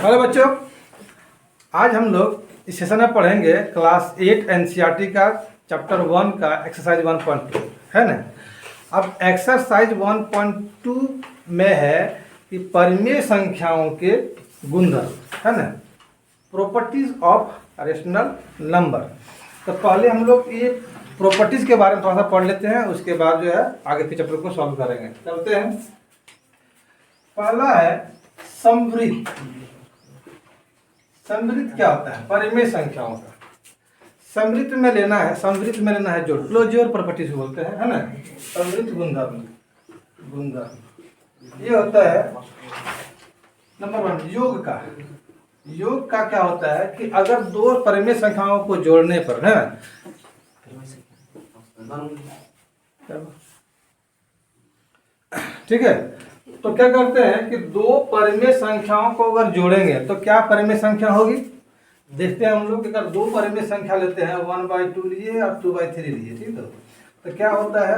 Hello बच्चों, आज हम लोग इस सेशन में पढ़ेंगे क्लास 8 एनसीईआरटी का चैप्टर 1 का एक्सरसाइज 1.2 है ना। अब एक्सरसाइज 1.2 में है कि परिमेय संख्याओं के गुणधर्म है ना, प्रॉपर्टीज ऑफ रेशनल नंबर। तो पहले हम लोग ये प्रॉपर्टीज के बारे में थोड़ा सा पढ़ लेते हैं, उसके बाद जो है आगे के चैप्टर को सॉल्व करेंगे। चलते हैं। पहला है समवृत्त। समवृत्त क्या होता है? परिमेय संख्याओं का समवृत्त में लेना है जोड़, क्लोजर प्रॉपर्टीज बोलते हैं है ना। समवृत्त गुणधर्म ये होता है नंबर 1 योग का क्या होता है कि अगर दो परिमेय संख्याओं को जोड़ने पर है ठीक है, तो क्या करते हैं कि दो परिमेय संख्याओं को अगर जोड़ेंगे तो क्या परिमेय संख्या होगी? देखते हैं हम लोग कि अगर दो परिमेय संख्या लेते हैं 1/2 लिए और 2/3 लिए, ठीक है, तो क्या होता है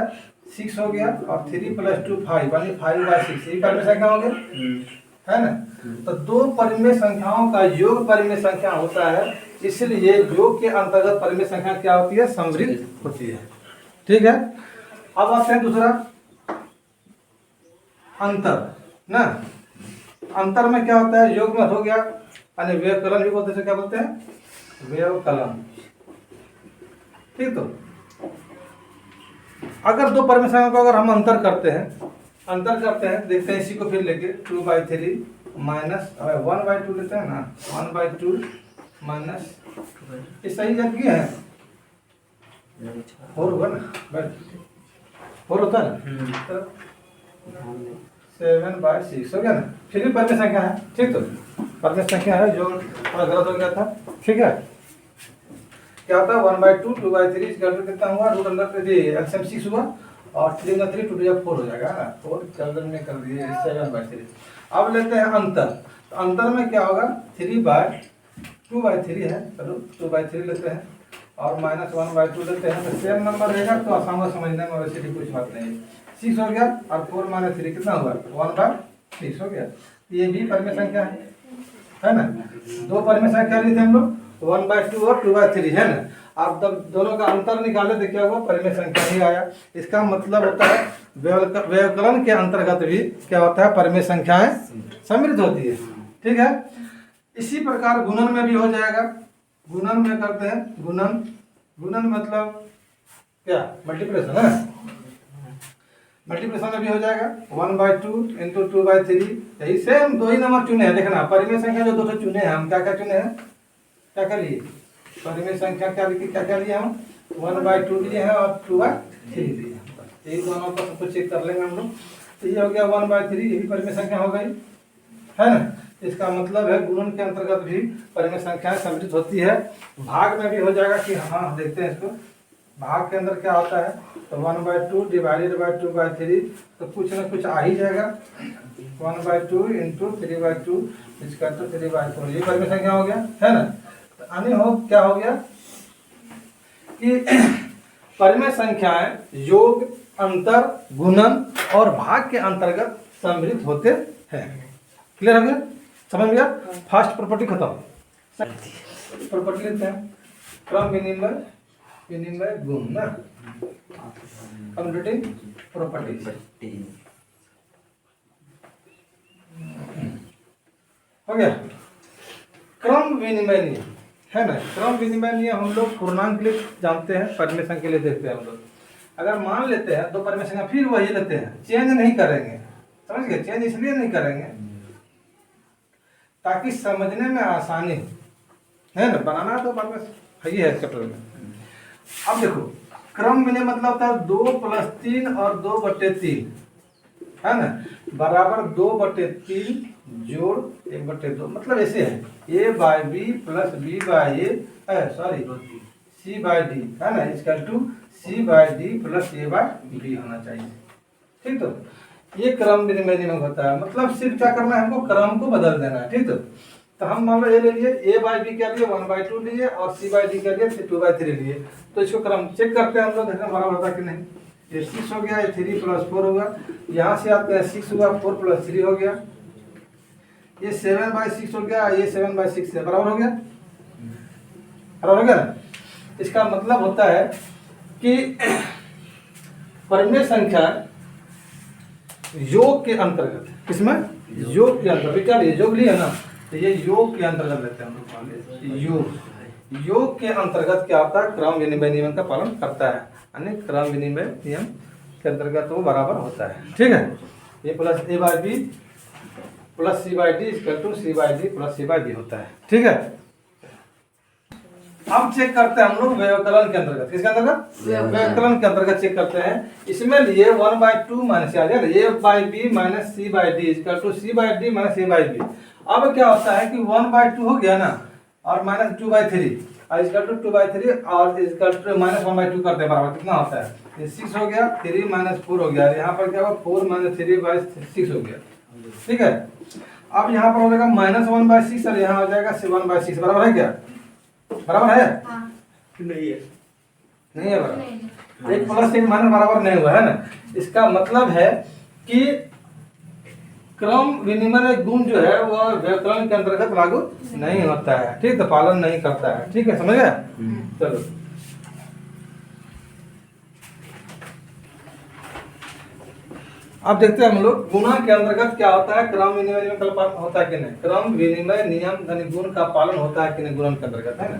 6 हो गया और 3 + 2 5 यानी 5/6 ये परिमेय संख्या हो गया है ना। तो दो परिमेय संख्याओं का योग परिमेय संख्या होता है, इसलिए योग के अंतर्गत परिमेय संख्या क्या होती है? समवृत्त होती है। ठीक है, अब आते हैं दूसरा अंतर ना। अंतर में क्या होता है? योग में हो गया यानी व्यवकलन भी बोलते हैं, क्या बोलते हैं? व्यवकलन। ठीक, तो अगर दो परिमेय संख्या को अगर हम अंतर करते हैं देखते हैं इसी को फिर लेके 2/3 माइनस 1/2 लेते हैं ना, 1/2 माइनस ये सही जगह है 4 होगा ना, 4 होता है ना, 7/6 हो गया ना। फिर भी परिमेय संख्या है, ठीक, तो परिमेय संख्या है जो थोड़ा गलत हो गया था। ठीक है, क्या होता है 1/2 2/3 कितना हुआ? एलसीएम 6 हुआ और 3 का 3 2 4 हो जाएगा ना, 4 चल में कर दिए 7/3। अब लेते हैं अंतर। तो अंतर में क्या होगा? 3/2/3 है, चलो 2/3 लेते हैं और माइनस 1/2 लेते हैं, तो सेम नंबर रहेगा तो आसान है समझने में, वैसे भी कुछ बात नहीं है। 6 हो गया और 4 - 3 कितना हुआ? 1/6 हो गया। ये भी परिमेय संख्या है ना। दो परिमेय संख्या ली थी हम लोग 1/2 और 2/3 है ना। आप जब दोनों का अंतर निकाले तो क्या हुआ? परिमेय संख्या ही आया। इसका मतलब होता है व्यवकलन के अंतर्गत भी क्या होता है? परिमेय संख्याएं समृद्ध होती है। ठीक है, इसी प्रकार गुणन में भी हो जाएगा। गुणन में करते हैं गुणन मतलब क्या? मल्टीप्लिकेशन है ना। मल्टीप्लिकेशन में भी हो जाएगा 1/2 × 2/3। यही सेम दो ही नंबर चुने हैं, देखना परिमेय संख्या जो 2 चुने हैं हम, क्या चुने हैं, क्या लिए? परिमेय संख्या क्या लिए हम? 1/2 लिए हैं और 2/3 लिए हैं। यही दोनों को सबको चेक कर लेंगे हम लोग। तो ये हो गया 1/3, यही परिमेय संख्या हो गई है ना। इसका मतलब है गुणन के अंतर्गत भी परिमेय संख्याएं समृद्ध होती है। भाग में भी हो जाएगा कि हाँ, देखते हैं इसको। भाग के अंदर क्या होता है? तो 1/2 / 2/3, तो कुछ ना कुछ आ ही जाएगा। 1/2 × 3/2 = 3/4 ये परिमेय संख्या हो गया है ना। तो अन्य क्या हो गया कि परिमेय संख्याएं योग, अंतर, गुणन और भाग के अंतर्गत समृद्ध होते हैं। क्लियर हो गया? समझ गया? फर्स्ट प्रॉपर्टी खत्म। प्रॉपर्टी लेते हैं क्रम विनिमय गुण ना, कम्यूटेटिव प्रॉपर्टीज हो गया। क्रम विनिमय नियम है ना। क्रम विनिमय नियम हम लोग पूर्णांक के लिए जानते हैं, परिमेय संख्या के लिए देखते हैं हम लोग। अगर मान लेते हैं दो परिमेय संख्या फिर वही लेते हैं, चेंज नहीं करेंगे। समझ गए? चेंज इसलिए नहीं करेंगे ताकि समझने में आसानी है ना। बनाना तो बाद में है ही है चैप्टर में। अब देखो क्रम विनिमय मतलब होता है 2 + 3 और 2/3 है ना, बराबर 2/3 जोड़ 1/2। मतलब ऐसे है a/b + b/a c/d है ना, = c/d + a/b होना चाहिए। ठीक, तो ये क्रम विनिमय नियम होता है। मतलब सिर्फ क्या करना है हमको? क्रम को बदल देना है। ठीक, तो हम मान लो ये ले लिए, a/b के लिए 1/2 लिए और c/d के लिए 2/3 लिए। तो इसको क्रम चेक करते हैं हम लोग, देखना बराबर होता कि नहीं। ये 6 हो गया, ये 3 + 4 होगा, यहाँ से आते हैं 6 हुआ, 4 + 3 हो गया, ये 7/6 हो गया, ये 7/6 है, बराबर हो गया, बराबर हो गया ना। इसका मतलब होता है कि परिमेय संख्या योग के अंतर्गत, किसमें, योग के अंतर्गत, क्या ये योग लिया ना, तो ये योग के अंतर्गत लेते हैं हम लोग, योग के अंतर्गत क्या होता है, क्रम विनिमय नियम का पालन करता है, यानी क्रम विनिमय नियम के अंतर्गत वो बराबर होता है, ठीक है। ये plus a/b plus c/d equal to c/d plus c/b होता है, ठीक है। अब चेक करते हैं हम लोग व्यवकलन के अंतर्गत, किसके अंतर्गत, व्यवकलन के अंतर्गत चेक करते हैं। इसमें लिए 1/2 माइनस आ गया a/b minus c/d equal to c/d minus a/b। अब क्या होता है कि 1/2 हो गया ना, और माइनस 2/3 इक्वल टू 2/3 और इक्वल टू माइनस 1/2 करते हैं बराबर, कितना होता है, ये 6 हो गया, 3 माइनस 4 हो गया, यहाँ पर क्या होगा 4 माइनस 3/6 हो गया, ठीक है। अब यहाँ पर हो जाएगा माइनस 1/6 और यहाँ हो जाएगा 1/6, बराबर है क्या, बराबर है, नहीं है, नहीं है बराबर, एक प्लस एक माइनस बराबर नहीं हुआ है ना। इसका मतलब है कि क्रम विनिमय गुण जो है वो व्यवकलन के अंतर्गत लागू नहीं होता है, ठीक, तो पालन नहीं करता है, ठीक है, समझ गया। चलो अब देखते हैं हम लोग गुणा के अंतर्गत क्या होता है, क्रम विनिमय नियम का पालन होता है कि नहीं, क्रम विनिमय नियम यानी गुण का पालन होता है कि नहीं गुणन के अंतर्गत, है ना।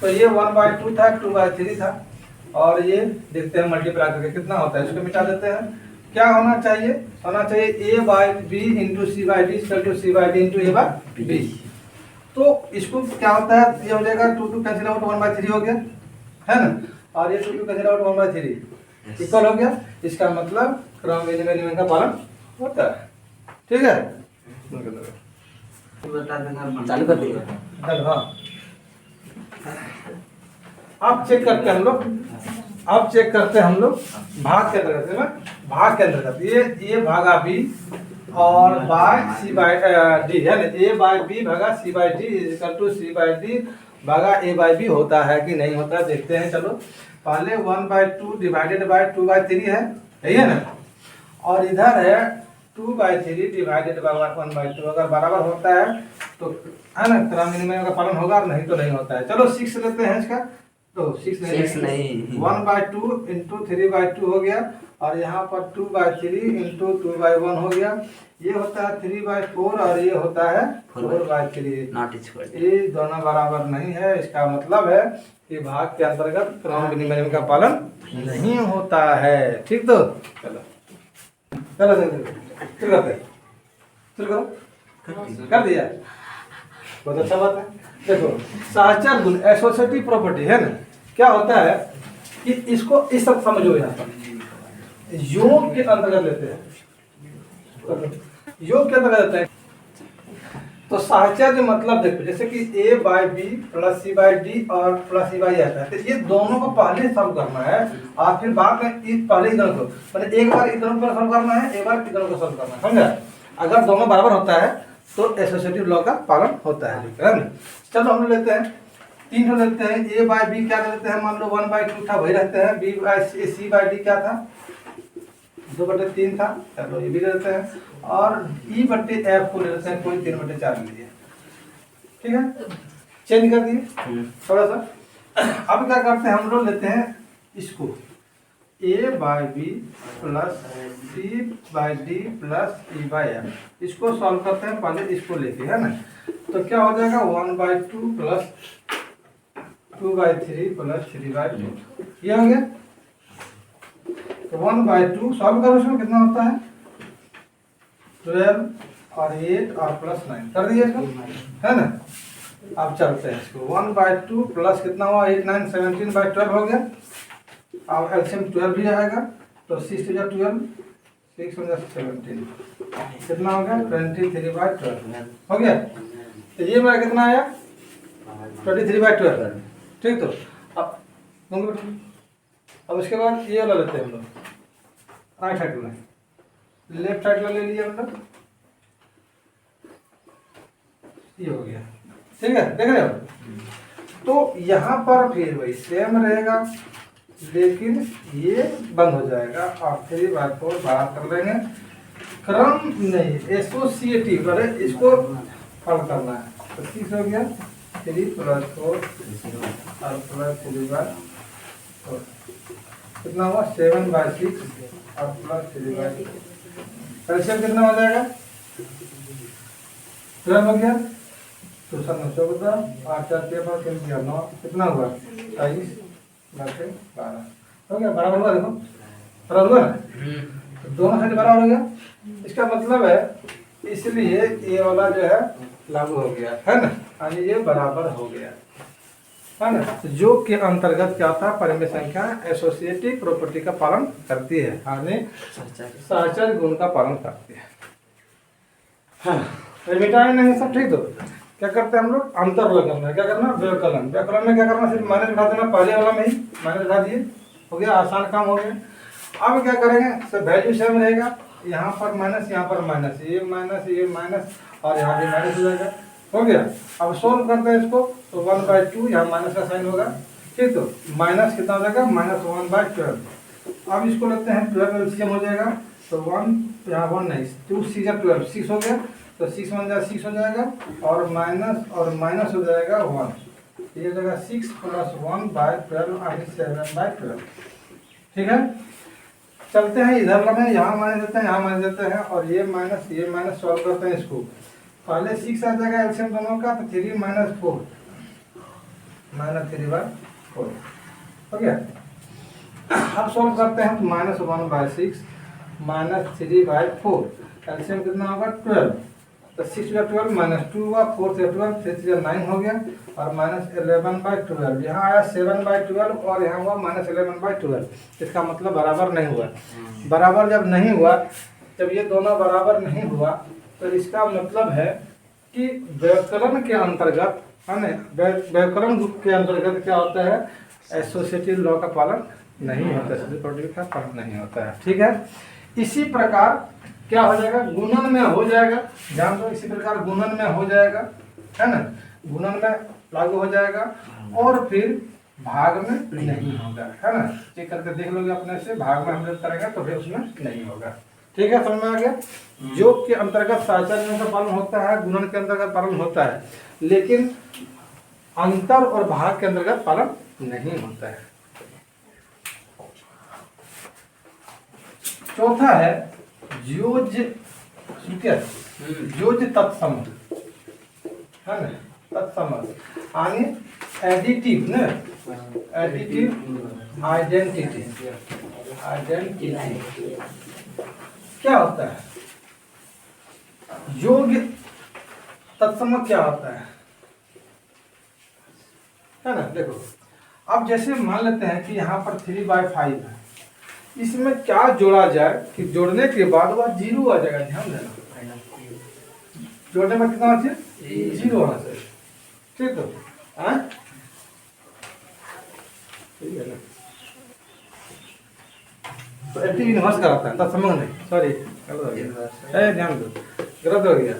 तो ये 1/2 था, 2/3 था, और ये देखते हैं मल्टीप्लाई करके कितना होता है, इसको मिटा देते हैं। क्या होना चाहिए, होना चाहिए a/b into c/d equal to c/d into a/b। तो इसको क्या होता है, ये हो जाएगा 2 कैंसिल आउट 1/3 हो गया, है ना, और ये 2 कैंसिल आउट 1/3 इक्वल हो गया। इसका मतलब क्रम विनिमय नियम का पालन होता है, ठीक है। चालू कर दिया। हाँ, अब चेक करते हैं हम लोग, अब चेक करते हैं हम लोग भाग के अंतर्गत, है ना, भाग के अंतर्गत ये भागा b और बाय c/d है ना, a/b भागा c/d इक्वल टू c/d भागा a/b होता है कि नहीं होता है, देखते हैं। चलो पहले 1/2 डिवाइडेड बाय 2/3 है, यही है ना, और इधर है 2/3 डिवाइडेड बाय 1/2, अगर बराबर होता है तो है ना क्रम विनिमय का पालन होगा, और नहीं तो नहीं होता है। चलो 6 लेते हैं इसका, तो 6 नहीं 1/2 इंटू 3/2 हो गया, और यहाँ पर 2/3 इंटू 2/1 हो गया, ये होता है 3/4 और ये होता है 4/3, ये दोनों बराबर नहीं है। इसका मतलब है कि भाग के अंतर्गत क्रम विनिमय का पालन नहीं होता है, ठीक। तो चलो चलो चलो करो, कर दिया, बहुत अच्छा बात है। देखो सहचर गुण एसोसिएटिव प्रॉपर्टी है ना, क्या होता है कि इसको इस सब समझो, यहाँ पर योग के अंतर्गत लेते हैं, योग के अंतर्गत लेते हैं। तो साहचर्य मतलब देखो, जैसे कि a/b प्लस c/d और प्लस c/e आता है, तो ये दोनों को पहले सॉल्व करना है, और फिर बाद में इस पहले ही दोनों को, मतलब एक बार इस दोनों को सॉल्व करना है, एक बार इस दोनों को सॉल्व करना है, समझा। अगर दोनों बराबर होता है तो एसोसिएटिव लॉ का पालन होता है ना। चलो हम लेते हैं 3 लेते हैं, a/b क्या लेते हैं, मान लो 1/2 था वही रहते हैं, c/d क्या था 2/3 था, चलो ये भी लेते हैं, और e/f को ले लेते हैं, कोई 3/4 लीजिए, ठीक है, चेंज कर दिए थोड़ा सा। अब क्या करते हैं हम लोग लेते हैं इसको a/b plus c/d plus e/f, इसको सॉल्व करते हैं पहले इसको लेके, है ना। तो क्या हो जाएगा 1/2 प्लस 2/3 प्लस 3/2, ये हो गया। तो 1/2 सॉल्व करो, इसमें कितना होता है 12 और 8 और प्लस 9 कर दिए इसको, है ना। अब चलते हैं इसको 1/2 प्लस कितना हुआ 8 9 17/12 हो गया। अब एलसीएम 12 भी आएगा, तो 6 to 12 6 हो जाए 17, कितना हो गया 23/12 हो गया। तो ये मेरा कितना आया 23/12, ठीक। तो अब उसके बाद ये वाला लेते हैं हम लोग, राइट साइड में, लेफ्ट साइड में ले लिया मतलब, ये हो गया, ठीक है, देख रहे हो। तो यहाँ पर फिर वही सेम रहेगा, लेकिन ये बंद हो जाएगा, और 3/4 बाहर कर लेंगे। क्रम नहीं एसोसिएटिव, अरे इसको हल करना है। तो 6 हो गया 3 + 4 और +3/4 कितना हुआ 7/6 और +3/4। कैल्शियम कितना हो जाएगा 12 हो गया। तो 14 8 4 पेपर 3 किया 9 कितना हुआ 23 × 12 हो गया बराबर हुआ। देखो बराबर हुआ ना, तो दोनों साइड बराबर हो गया। इसका मतलब है इसलिए ये वाला जो है लागू हो गया है ना, यानी ये बराबर हो गया है ना। तो योग के अंतर्गत क्या था, परिमेय संख्या एसोसिएटिव प्रॉपर्टी का पालन करती है, यानी सहचर्य गुण का पालन करती है। हाँ मिटाए नहीं सब ठीक। तो क्या करते हैं हम लोग अंतर करना है, क्या करना व्यवकलन। व्यवकलन में क्या करना, सिर्फ माइनस बिठा देना, पहले वाला में ही माइनस बिठा दिए, हो गया आसान काम हो गया। अब क्या करेंगे, सब वैल्यू सेम रहेगा, यहाँ पर माइनस यहाँ पर माइनस, ये माइनस और यहाँ भी माइनस हो जाएगा, हो गया। अब सोल्व करते हैं इसको, तो 1/2 यहाँ माइनस का साइन होगा, ठीक। तो माइनस कितना हो जाएगा -1/12। अब इसको लेते हैं 12 एलसीएम हो जाएगा, तो 1 यहाँ 1 नहीं 2 6 12 6 हो गया, तो 6 1 जा 6 हो जाएगा और माइनस हो जाएगा 1, ये हो जाएगा 6 + 1/12 यानी 7/12, ठीक है। चलते हैं इधर वाले, यहाँ माइनस देते हैं यहाँ माइनस देते हैं, और ये माइनस सॉल्व करते हैं इसको। पहले 6 आ जाएगा एलसीएम दोनों का, तो 3 - 4 -3/4 हो गया। अब सॉल्व करते हैं, तो -1/6 -3/4 एलसीएम कितना होगा 12, तो 6 × 12 -2 हुआ, 4 × 12 3 × 9 हो गया, और -11/12 यहाँ आया 7/12 और यहाँ हुआ -11/12। इसका मतलब बराबर नहीं हुआ। बराबर जब नहीं हुआ, जब ये दोनों बराबर नहीं हुआ, तो इसका मतलब है कि व्यवकलन के अंतर्गत है ना, व्यवकलन के अंतर्गत क्या होता है, एसोसिएटिव लॉ का पालन नहीं होता है, प्रॉपर्टी का पालन नहीं होता है, ठीक है। इसी प्रकार क्या हो जाएगा, गुणन में हो जाएगा, ध्यान दो, इसी प्रकार गुणन में हो जाएगा, है ना, गुणन में लागू हो जाएगा, और फिर भाग में नहीं होगा, है ना। चेक करके देख लोगे अपने से, भाग में हम लोग करेंगे तो फिर उसमें नहीं होगा, ठीक है, समझ में आ गया। योग के अंतर्गत सहचर्य का पालन होता है, गुणन के अंतर्गत पालन होता है, लेकिन अंतर और भाग के अंतर्गत पालन नहीं होता है। चौथा है योज तत्सम, है ना, तत्सम यानी एडिटिव न, एडिटिव आइडेंटिटी। क्या होता है योग तत्सम, क्या होता है ना। देखो अब जैसे मान लेते हैं कि यहाँ पर 3/5 है, इसमें क्या जोड़ा जाए कि जोड़ने के बाद वह 0 आ जाएगा, ध्यान देना, जोड़ने में कितना होना चाहिए 0 होना चाहिए, ठीक। तो एडिटिव इनवर्स कराता है, तब समझ नहीं, सॉरी ध्यान दो, गलत हो गया।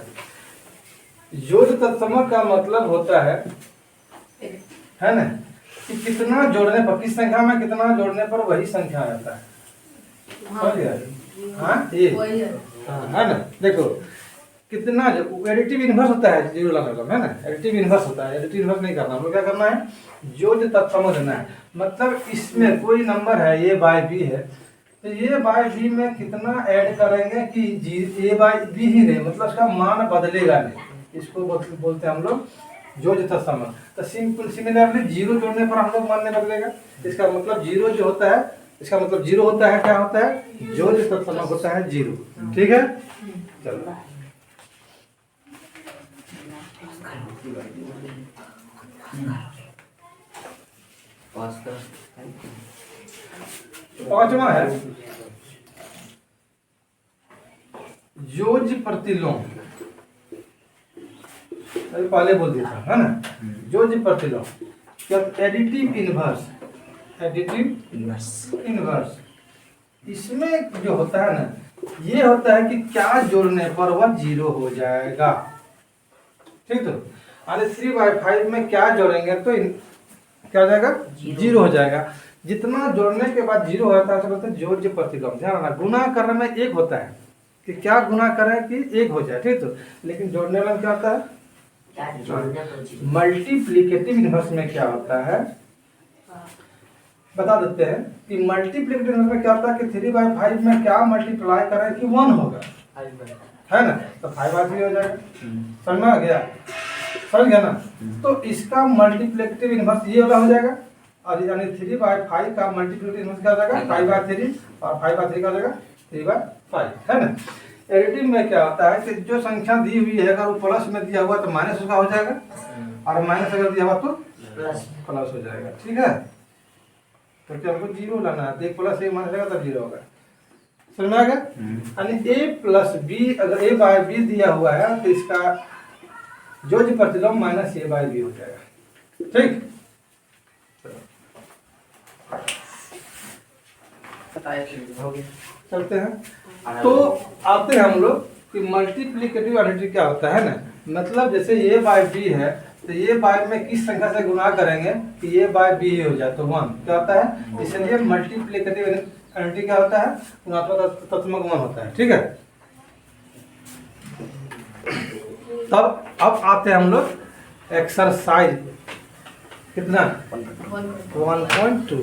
योग तत्सम का मतलब होता है ना, कि कितना जोड़ने पर, किस संख्या में कितना जोड़ने पर वही संख्या आता है, हाँ ये है ना। देखो कितना एडिटिव इनवर्स होता है, 0 लगा है ना, एडिटिव इनवर्स होता है, एडिटिव इनवर्स नहीं करना, हमें क्या करना है, योग तत्सम देना है। मतलब इसमें कोई नंबर है A/B है, तो A/B में कितना ऐड करेंगे कि A/B ही नहीं, मतलब उसका मान बदलेगा नहीं, इसको बोलते हैं हम लोग योग तत्सम। तो सिमिलरली 0 जोड़ने पर हम लोग मान नहीं बदलेगा, इसका मतलब 0 जो होता है, इसका मतलब 0 होता है, क्या होता है योग तत्सम होता है 0, ठीक है। चलो पांचवा है योज प्रतिलोम, पहले बोल दिया था, है ना, योज प्रतिलोम, क्या एडिटिव इनवर्स, इनवर्स इसमें जो होता है ना, ये होता है कि क्या जोड़ने पर वह 0 हो जाएगा, ठीक। तो अरे 3/5 में क्या जोड़ेंगे तो क्या हो जाएगा 0 हो जाएगा। जितना जोड़ने के बाद 0 होता है तो बोलते हैं योग प्रतिलोम। ध्यान रखना, गुना करने में 1 होता है, कि क्या गुना करें कि 1 हो जाए, ठीक। तो लेकिन जोड़ने वाला क्या होता है मल्टीप्लिकेटिव इनवर्स में क्या होता है बता देते हैं कि मल्टीप्लिकेटिव इनवर्स में क्या होता है कि 3/5 में क्या मल्टीप्लाई करें कि 1 होगा, है ना, तो 5/3 हो जाएगा। समझ में आ गया, समझ गया ना। तो इसका मल्टीप्लिकेटिव इनवर्स ये वाला हो जाएगा, और यानी 3/5 का मल्टीप्लिकेटिव इनवर्स क्या हो जाएगा 5/3, और 5/3 का हो जाएगा 3/5, है ना। एडिटिव में क्या होता है कि जो संख्या दी हुई है अगर वो प्लस में दिया हुआ तो माइनस उसका हो जाएगा, और माइनस अगर दिया हुआ तो प्लस हो जाएगा, ठीक है। तो क्या हमको 0 लाना है, तो 1 + 1 माइनस रहेगा तब 0 होगा। समझ में आ गया। यानी a + b, अगर a/b दिया हुआ है तो इसका जो जी प्रतिलोम -a/b हो जाएगा, ठीक। चलते हैं तो आते हैं हम लोग कि मल्टीप्लिकेटिव एडिटिव क्या होता है ना। मतलब जैसे a/b है तो a/b में किस संख्या से गुणा करेंगे कि a/b ही हो जाए तो 1 क्या होता है, इसलिए मल्टीप्लिकेटिव एडिटिव क्या होता है, गुणात्मक तत्मक 1 होता है, ठीक है। तब अब आते हैं हम लोग एक्सरसाइज कितना 1.2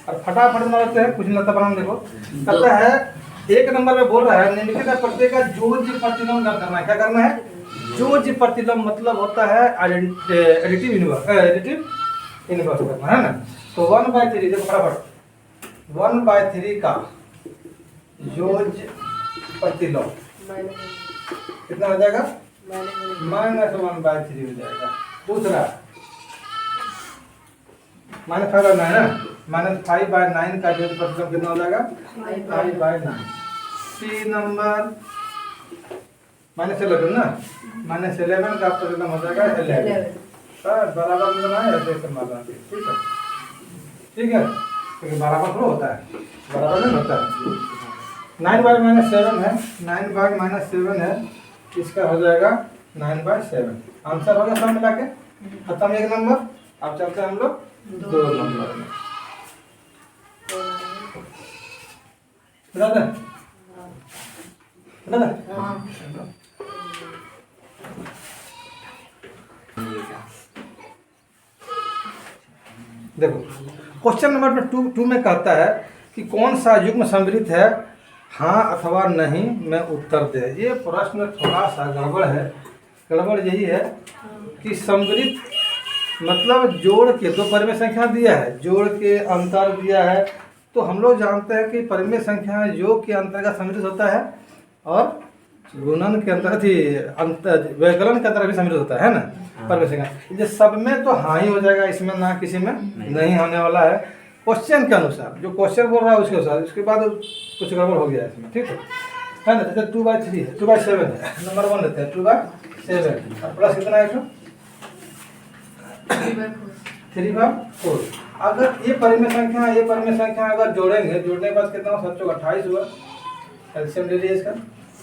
और फटाफट मारते हैं, कुछ मतलब हम देखो कहता है 1 नंबर में बोल रहा है निम्नलिखित प्रत्येक का जोड़ प्रतिलोम ज्ञात करना है। क्या करना है, जोड़ प्रतिलोम मतलब होता है एडिटिव इनवर्स करना है ना। तो 1/3 देखो फटाफट 1/3 का जोड़ प्रतिलोम कितना हो जाएगा -1/3 हो जाएगा। दूसरा -5/9 है ना, -5/9 का जोड़ प्रतिलोम कितना हो जाएगा 5/9। 3 नंबर -11 ना, -11 का प्रतिलोम हो जाएगा 11। बराबर में बनाए ऐसे मारना, ठीक है, ठीक है, क्योंकि बराबर थोड़ा होता है, बराबर नहीं होता है। 9/-7 है, 9/-7 है, इसका हो जाएगा 9/7। आंसर हो गया सब मिला के, खत्म 1 नंबर। अब चलते हैं हम लोग 2 नंबर में। बता देखो क्वेश्चन नंबर 2 में कहता है कि कौन सा युग्म सम्मिलित है, हाँ अथवा नहीं में उत्तर दे। ये प्रश्न थोड़ा सा गड़बड़ है। गड़बड़ यही है कि सम्मिलित मतलब जोड़ के 2 परिमेय संख्या दिया है, जोड़ के अंतर दिया है, तो हम लोग जानते हैं कि परिमेय संख्या योग के अंतर्गत सम्मिलित होता है और गुणन के अंतर्गत व्यकलन के अंतर्गत भी सम्मिलित होता है ना परिमेय संख्या। ये सब में तो हाँ ही हो जाएगा, इसमें ना किसी में नहीं होने वाला है। क्वेश्चन के अनुसार जो क्वेश्चन बोल रहा है उसके अनुसार, उसके बाद कुछ गड़बड़ हो गया है इसमें, ठीक है ना। जैसे 2/3 है, 2/7 है, नंबर 1 लेते हैं 2/7 और प्लस कितना है 3/4। अगर ये परिमेय संख्या अगर जोड़ेंगे, जोड़ने के बाद कितना हुआ 7 × 28 हुआ, एलसीएम ले लीजिए इसका,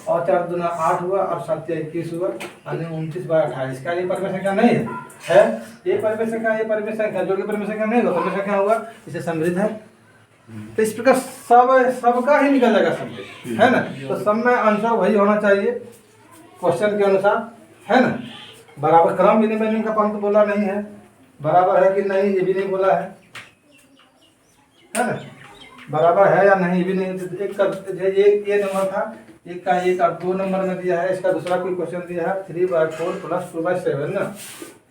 और 4 दूना 8 हुआ और 7 × 21 हुआ, यानी 29/28 का ये परिमेय संख्या नहीं है। ये परिमेय संख्या जोड़ के परिमेय संख्या नहीं होगा, परिमेय संख्या होगा, इसे सम्मिलित है। तो इस प्रकार सबका ही निकल जाएगा सम्मिलित, है ना। तो सब में आंसर वही होना चाहिए क्वेश्चन के अनुसार, है ना। बराबर क्रम विनिमय नियम का पंक्ति बोला नहीं है, बराबर है कि नहीं ये भी नहीं बोला है ना, बराबर है या नहीं भी नहीं। एक ये नंबर था, एक का 1 और 2 नंबर में दिया है। इसका दूसरा कोई क्वेश्चन दिया है 3/4 + 2/7 ना,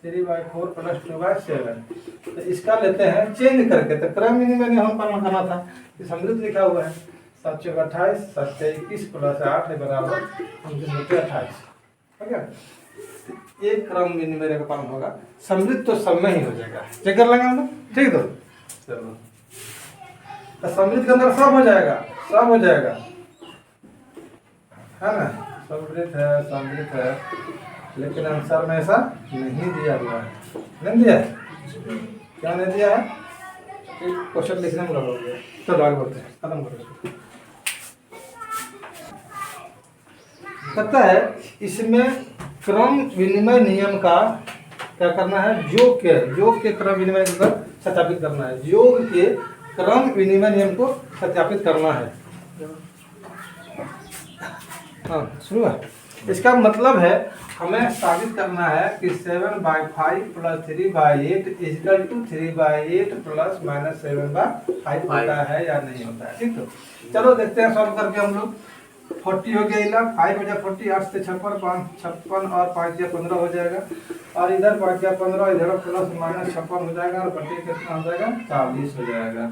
3/4 + 2/7। तो इसका लेते हैं चेंज करके, तो क्रम विनिमय नियम हम पालन करना था, सम्मिलित लिखा हुआ है 7 × 28, 7 × 21 + 8 बराबर 28, ठीक है। एक क्रम विनिमय का पालन होगा, सम्मिलित तो सब में ही हो जाएगा। चेक कर लेंगे हम लोग, ठीक है। चलो तो सम्मिलित के अंदर सब हो जाएगा, सब हो जाएगा, है ना। सम्मिलित है, लेकिन आंसर में ऐसा नहीं दिया हुआ है, नहीं दिया है। क्या नहीं दिया है, क्वेश्चन लिखने में गड़बड़ हो गया। चलो आगे बढ़ते हैं, खत्म करो। कहता है इसमें क्रम विनिमय नियम का क्या करना है, योग के क्रम विनिमय को सत्यापित करना है। योग के क्रम विनिमय नियम को सत्यापित करना है। हाँ शुरू है। इसका मतलब है हमें साबित करना है कि 7/5 + 3/8 इक्वल टू 3/8 प्लस माइनस 7/5 होता है या नहीं होता है। ठीक, तो चलो देखते हैं सॉल्व करके हम लोग। 40 हो गया, इला 5 बजा 40, 8 से 56, 5 56 और 5 या 15 हो जाएगा, और इधर 5 या 15, इधर प्लस माइनस 56 हो जाएगा, और बटे कितना हो जाएगा 40 हो जाएगा।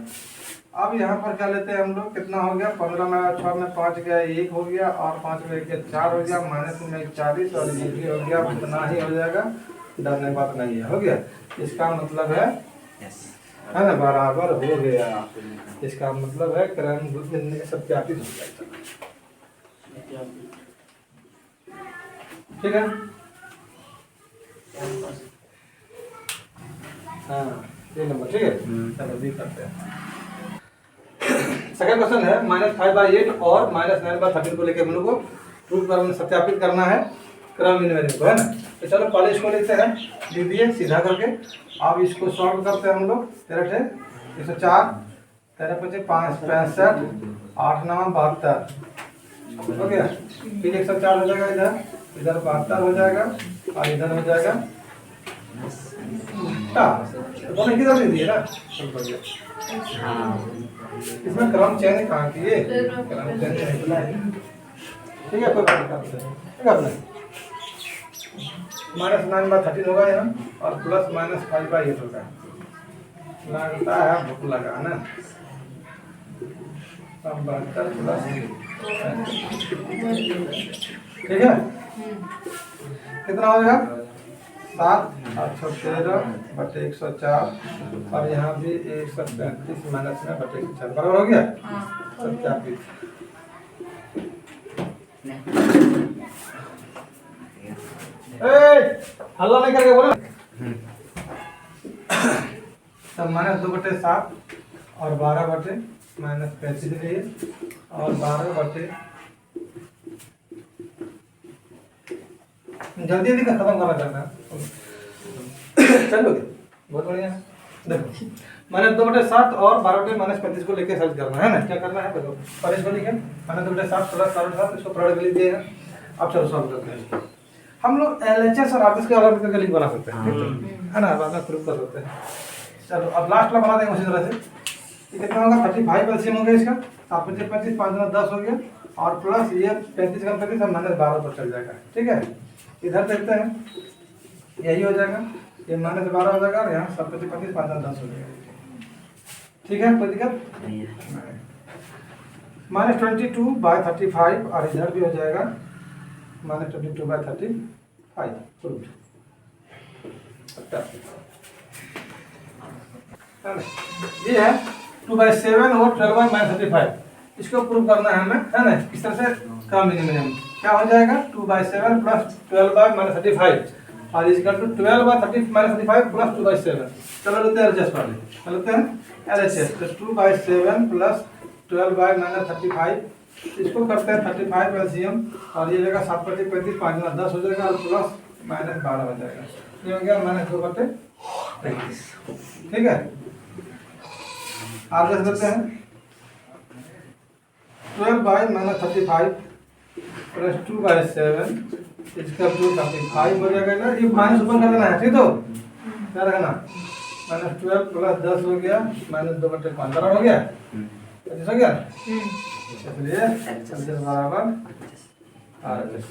अब यहाँ पर क्या लेते हैं हम लोग, कितना हो गया 15 में 6 में 5 गया 1 हो गया, और 5 में 1 गया 4 हो गया, माइनस में 40, और ये भी हो गया, उतना ही हो जाएगा, डरने की बात नहीं है, हो गया। इसका मतलब है ना, बराबर हो गया। इसका मतलब है क्रम सत्यापित हो जाएगा। ठीक है, हाँ ये नंबर ठीक है। चलो भी करते हैं। सेकंड क्वेश्चन है -5/8 और -9/13 को लेकर हम लोग को प्रूफ करना, सत्यापित करना है क्रम इनवेरिएंट को, है ना। तो चलो पहले इसको लिखते हैं, लिख दिए सीधा करके। अब इसको सॉल्व करते हैं हम लोग। 13 × 104, 13 × 5 = 65, 8 × 9 = 72 हो गया। फिर 104 हो जाएगा, इधर 72 हो जाएगा, और इधर हो जाएगा दोनों की तरफ दिए ना। इसमें क्रम चयन कहाँ की है, ठीक है, कोई बात नहीं। ठीक है, अपने -9/13 होगा यहाँ, और प्लस -5/8 होगा। लगता है भूख लगा ना, 72 प्लस, ठीक है, कितना हो गया 7 और 13/104, और यहाँ भी 135 माइनस में बटे 104 बराबर हो गया। सत्यापित। हल्ला नहीं करके बोलो। तब -2/7 और 12/-35 लिए, और 12 जल्दी जल्दी का खत्म करना चाहना। चलो बहुत बढ़िया। देखो -2/7 और 12/-35 को लेके सॉल्व करना है ना। क्या करना है देखो, पर इसको लिखें -2/7 प्लस 12/7, इसको प्रोडक्ट लिख दिए। अब चलो सॉल्व करते हैं। हम लोग एलएचएस और आरएचएस के अलग करके लिंक बना सकते हैं, है ना, बाद में प्रूफ कर सकते हैं। चलो अब लास्ट वाला बना देंगे उसी तरह से। ये कितना होगा 35 एलसीएम हो गया इसका, 7 × 35 5 × 10 हो गया, और प्लस ये 35 × 35 और -12 पर चल जाएगा। ठीक है, इधर देखते हैं, यही हो जाएगा, ये -12 हो जाएगा, और यहाँ 7 × 35 5 × 10 हो जाएगा। ठीक है, कोई दिक्कत नहीं है। -22/35, और इधर भी हो जाएगा -22/35 प्रूफ। ये है 2/7 और 12/-35, इसको प्रूव करना है हमें, है ना। इस तरह से काम लिखेंगे। क्या हो जाएगा 2/7 प्लस 12/-35, और इसका 12/-35 प्लस 2/7। चलो लेते हैं एलएचएस वाले, चलते हैं एलएचएस। तो 2/7 प्लस 12/-35, इसको करते हैं 35 एलसीएम, और ये जगह 7 × 35 5 × 10 हो जाएगा, और प्लस -12 हो जाएगा। ये हो गया -2/35। ठीक है, आप देख सकते हैं 12/-35 प्लस 2/7 इसका 2/35 हो जाएगा ना। ये माइनस ऊपर कर देना है, ठीक, तो क्या रखना -12 प्लस 10 हो गया, -2/5 बराबर हो गया, 25 हो गया। इसलिए एलएचएस बराबर आरएचएस।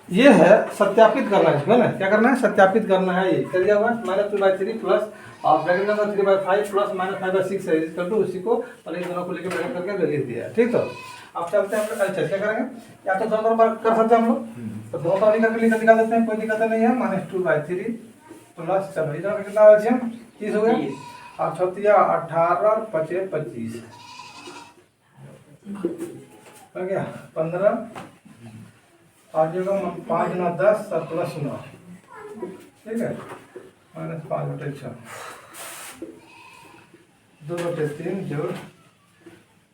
ये है सत्यापित करना है इसमें ना। क्या करना है, सत्यापित करना है। ये कर दिया हुआ -2/3 प्लस और ब्रैकेट में 3/5 प्लस -5/6 है, इक्वल टू उसी को पहले इन दोनों को लेकर ब्रैकेट करके लिख दिया, ठीक। तो अब चलते हैं हम लोग एलएचएस। क्या करेंगे, या तो दोनों बार कर सकते हैं हम लोग, तो दोनों बार करके निकाल देते हैं, कोई दिक्कत नहीं है। -2/3 प्लस, चलो इधर कितना हो गया 30 हो गया, और 36 18 5 25 हो गया 15, और जो 5 × 10 और प्लस 9, ठीक है, -5/6 2/3 जोड़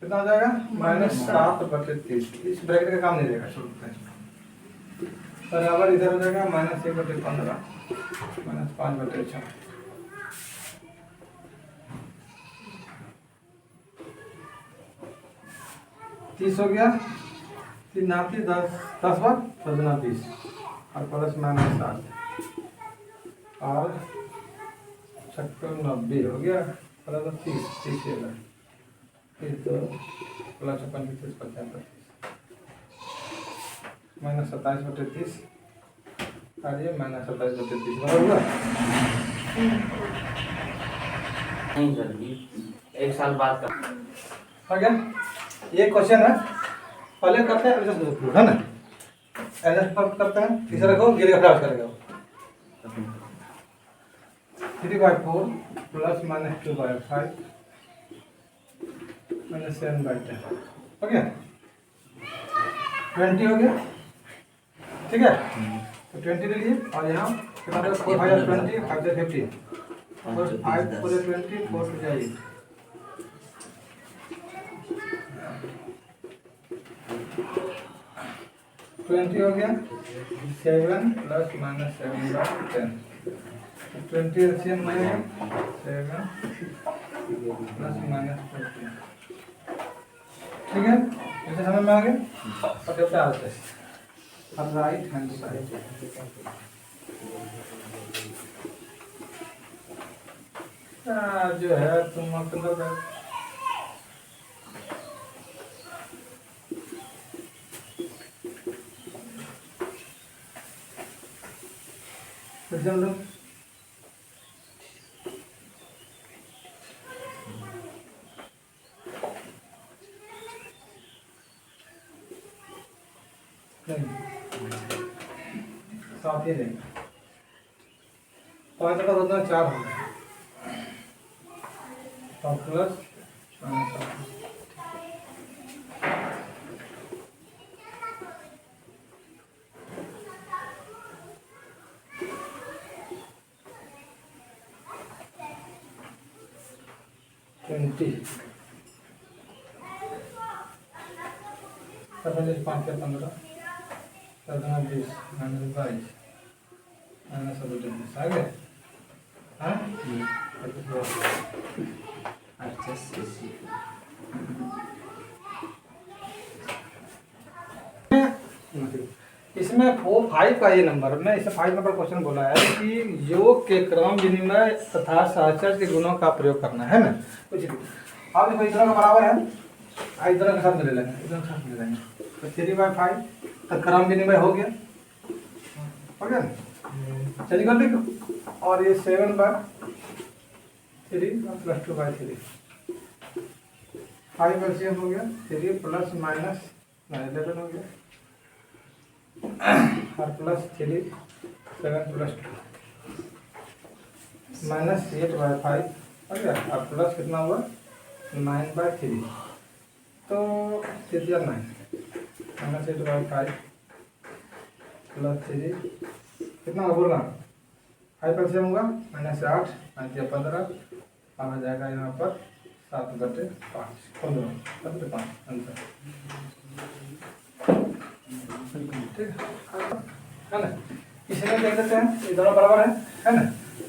कितना हो जाएगा -7/30। इस ब्रैकेट का काम नहीं देगा, छोड़ते हैं। बराबर इधर हो जाएगा -1/15 -5/6। 30 हो गया, 3 9 10 10 बार 20 और प्लस माइनस 7 और 90 हो गया, बराबर 30 फिर तो प्लस 25 50 माइनस 27/30 और ये माइनस 27/30 बराबर हुआ। नहीं सर जी, 1 साल बाद का हो गया। ये क्वेश्चन है, पहले करते हैं है ना, एडजस्ट पर करते हैं, तीसरा को गिरेगा क्रॉस करेगा 3/4 प्लस माइनस 2/5 माइनस 7/10 हो गया, 20 हो गया, ठीक है। तो 20 ले लिए और यहाँ कितना 4 5 20 5 50 और 5 4 20 4 जाइए 20 हो गया, 7 प्लस माइनस 7/10 20 एलसीएम में 7 प्लस माइनस 14 ठीक है। इसे समझ में आ गया। और कैसे आते हैं अब राइट हैंड साइड जो है तुम मतलब लोग साथ ही नहीं 5 का बदला 4 हो गया और प्लस ट्वेंटी 5 के 15 20 माइनस 22 माइनस 20 आ गए। हाँ इसमें 4 5 का ये नंबर में इसे 5 नंबर क्वेश्चन बोला है कि योग के क्रम विनिमय तथा सहचर के गुणों का प्रयोग करना है ना। कुछ अब देखो इतना का बराबर है, इतना के साथ मिले लेंगे, इतना के साथ मिले लेंगे तो 3/5 तो क्रम विनिमय हो गया ना। चलिए कर देखो और ये 7/3 प्लस 2/3 5 एलसीएम हो गया, 3 प्लस माइनस 11 हो गया और प्लस 3 7 प्लस 2 माइनस 8/5 हो गया और प्लस कितना हुआ 9/3 तो 9 माइनस 8/5 प्लस 3 कितना होगा बोलना 5 एलसीएम होगा माइनस 8 5 15 आ जाएगा यहाँ पर 7/5 15 आंसर ठीक है ना। इसमें देख लेते हैं ये दोनों बराबर है ना।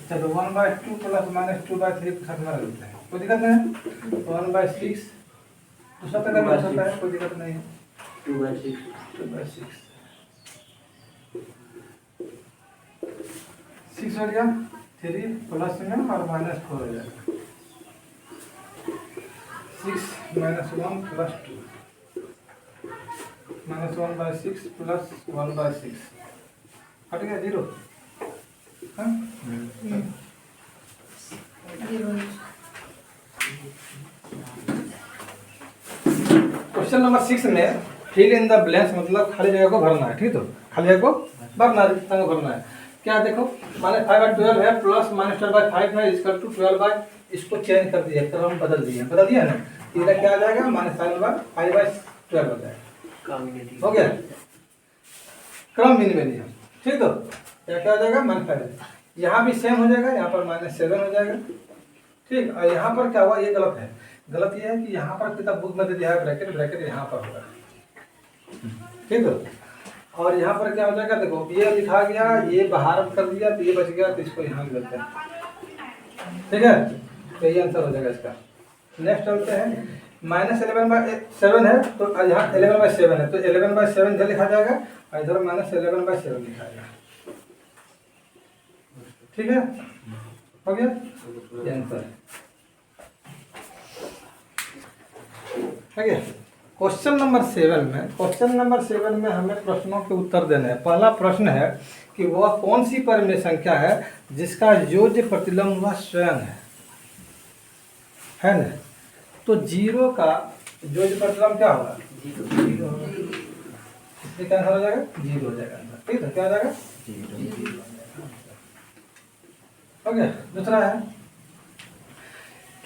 चलो 1/2 प्लस माइनस 2/3 के साथ में रख लेते हैं, कोई दिक्कत नहीं है। 1/6 दूसरा तक भी हो सकता है, कोई दिक्कत नहीं है। 2/6 6 हो गया, 3 प्लस में और माइनस 4 हो जाएगा 6 माइनस 1 प्लस 2 माइनस 1/6 प्लस 1/6 हट गया 0। क्वेश्चन नंबर 6 में फिल इन द ब्लैंक्स मतलब खाली जगह को भरना है, ठीक है। तो खाली जगह को भरना है क्या देखो माने 5/12 है प्लस माइनस 12/5 है इसका टू 12 इसको चेंज कर दिया क्रम बदल दिया ना। इधर क्या आ जाएगा माइनस 5/12 हो जाएगा, हो गया क्रम विनिमय नियम, ठीक। तो क्या हो जाएगा -5 यहाँ भी सेम हो जाएगा, यहाँ पर -7 हो जाएगा, ठीक। और यहाँ पर क्या हुआ ये गलत है, गलत ये है कि यहाँ पर किताब बुक में दे दिया है ब्रैकेट यहाँ पर होगा, ठीक है। और यहाँ पर क्या हो जाएगा देखो ये लिखा गया ये बाहर कर दिया तो ये बच गया तो इसको यहाँ लिखते हैं, ठीक है। तो ये आंसर हो जाएगा इसका। नेक्स्ट चलते हैं -11/7 है, तो यहाँ 11/7 है, तो 11/7 इधर लिखा जाएगा और इधर -11/7 लिखा जाएगा। ठीक है, हो गया ये आंसर है गया। क्वेश्चन नंबर 7 में हमें प्रश्नों के उत्तर देने हैं। पहला प्रश्न है कि वह कौन सी परिमेय संख्या है जिसका योज्य प्रतिलम्ब वह स्वयं है ना। तो 0 का योज्य प्रतिलम्ब क्या होगा? 0 होगा। इसलिए क्या आंसर हो जाएगा? 0 हो जाएगा आंसर। ठीक है, क्या हो जाएगा? 0 हो गया। दूसरा है,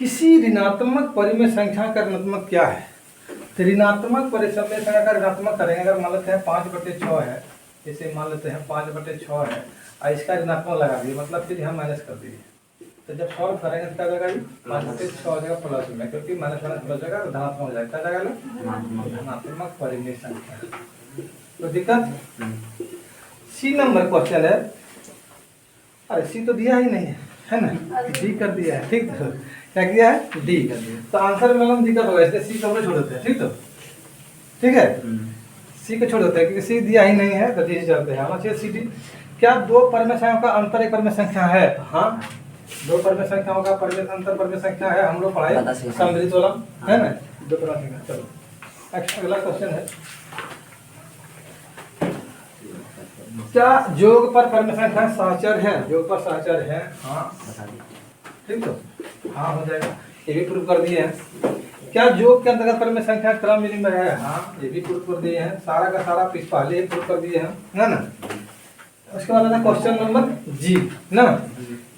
किसी ऋणात्मक परिमेय संख्या का ऋणात्मक क्या है? तो ऋणात्मक परिमेय संख्या का ऋणात्मक करेंगे, अगर मान लेते हैं 5/6 है, इसे मान लेते हैं 5/6 है और इसका ऋणात्मक लगा दिए, मतलब फिर यहाँ माइनस कर दिए, तो जब सॉल्व करेंगे तो क्या जाएगा? 5/6 हो जाएगा प्लस में, क्योंकि माइनस प्लस जाएगा तो धनात्मक हो जाएगा। क्या जाएगा? धनात्मक परिमेय संख्या। तो दिक्कत सी नंबर क्वेश्चन है। अरे सी तो दिया ही नहीं है ना, डी कर दिया है। ठीक, तो क्या किया है? डी कर दिया। तो आंसर में हम दिक्कत होगा, इसलिए सी को हम छोड़ देते हैं। ठीक, तो ठीक है, सी को छोड़ देते हैं क्योंकि सी दिया ही नहीं है, तो डी से चलते हैं। हमारे सी डी। क्या दो परिमेय संख्याओं का अंतर एक परिमेय संख्या है? हाँ, दो परिमेय संख्याओं का अंतर परिमेय संख्या है। हम लोग पढ़ाए सम्मिलित वाला, है ना, दो परिमेय संख्या। चलो अगला क्वेश्चन है, क्या योग पर परिमेय संख्या सहचर है? योग पर सहचर है, हाँ। ठीक, तो हाँ हो जाएगा, ये भी प्रूव कर दिए हैं। क्या योग के अंतर्गत परिमेय संख्या क्रम विनिमय है? हाँ, ये भी प्रूव कर दिए हैं। सारा का सारा पीस पहले ही प्रूव कर दिए हैं, है ना। उसके बाद है क्वेश्चन नंबर जी ना,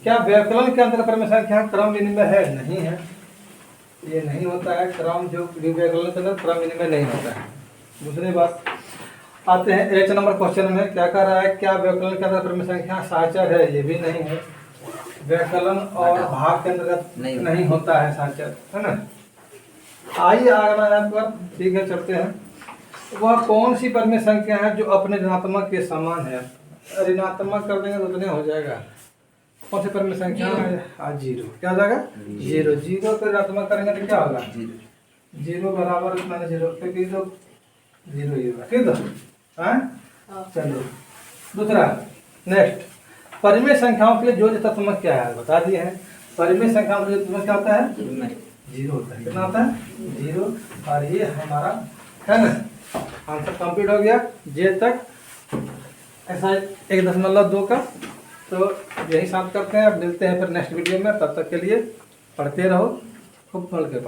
क्या व्याकरण के अंतर्गत परिमेय संख्या क्रम विनिमय है? नहीं है, ये नहीं होता है क्रम, जो व्याकरण के अंदर क्रम विनिमय नहीं होता है। दूसरी बात आते हैं एच नंबर क्वेश्चन में, क्या कह रहा है? क्या व्याकरण के अंदर परिमेय संख्या साचर है? ये भी नहीं है। व्याकरण और भाग के अंतर्गत नहीं होता है साचर, है ना। आइए आगे पर, ठीक है, चलते हैं। वह कौन सी परिमेय संख्या है जो अपने ऋणात्मक के समान है? ऋणात्मक कर देंगे तो उतने हो जाएगा। कौन सी परिमेय संख्या है? 0। क्या हो जाएगा? 0। 0 को ऋणात्मक करेंगे तो क्या होगा? 0 बराबर -0, क्योंकि तो 0 ही होगा। ठीक है, चलो दूसरा नेक्स्ट, परिमेय संख्याओं के लिए योज्य तत्वमक क्या है? बता दिए हैं। परिमेय संख्याओं के लिए तत्वमक क्या होता है? 0 होता है। कितना होता है? 0। और ये हमारा है ना, आंसर कंप्लीट हो गया जे तक, ऐसा 1.2 का। तो यही साथ करते हैं, अब मिलते हैं फिर नेक्स्ट वीडियो में। तब तक के लिए पढ़ते रहो, खूब पढ़ के पढ़ो।